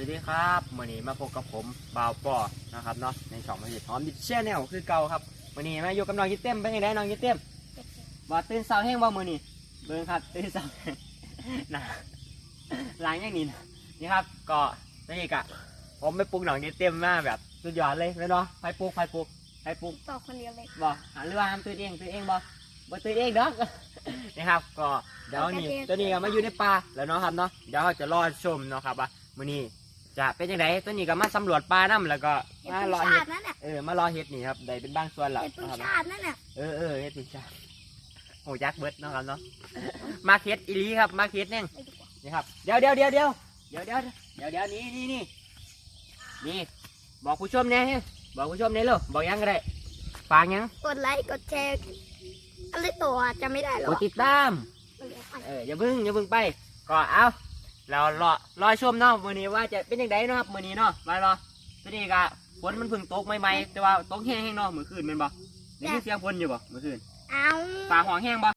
วัสดีครับวันนี้มาพบกับผมบ่าวปอนะครับเนาะในช่องมาหอมดิชแนลคือเก่าครับวันนี้มาอยู่กับน้องยิ้มเต้มเป็นยังไงน้องยิ้มเต้มบ่ตื่นเช้าแห้งบ่มื้อนี้เบิ่งครับตื่นเช้านะหลังอย่างนี้นี่ครับก็นี่กะผมไปปลุกน้องยิ้มเต้มมาแบบสุดยอดเลยเนาะไปปลุกต่อคนเดียวเลยบ่หรือว่าทำตื่นเองบ่ตื่นเองดอกนะครับก็เดี๋ยวนี้ตัวนี้ก็มาอยู่ในป่าแล้วเนาะครับเนาะเดี๋ยวเราจะรอชมเนาะครับว่ามื้อนี้จะเป็นยังไงตัวนี้ก็มาสำรวจป่าน้ำแล้วก็มารอเห็ดมารอเห็ดนี่ครับได้เป็นบางส่วนแหละ เห็ดพึ่งชาตินั่นน่ะเห็ดพึ่งชาติโอ้ยักษ์เบิดเนาะครับเนาะมาเห็ดอีลีครับมาเห็ดเนี่ยนี่ครับเดี๋ยวนี่บอกผู้ชมเนี่ยบอกผู้ชมเนี่ยเลยบอกยังก็ได้ฝากยังกดไลค์กดแชร์อะไรตัวจะไม่ได้หรอกดติดตามอย่าเพิ่งไปก็เอาเรารอชมเนาะมื้อนี้ว่าจะเป็นยังไงเนาะครับมื้อนี้เนาะมารอตัวนี้ก็ฝนมันเพิ่งตกใหม่ๆแต่ว่าตกแห้งๆเนาะมื้อคืนแม่นบ่ได้ยินเสียงฝนอยู่บ่มื้อคืนเอาฟ้าห้องแห้งบ่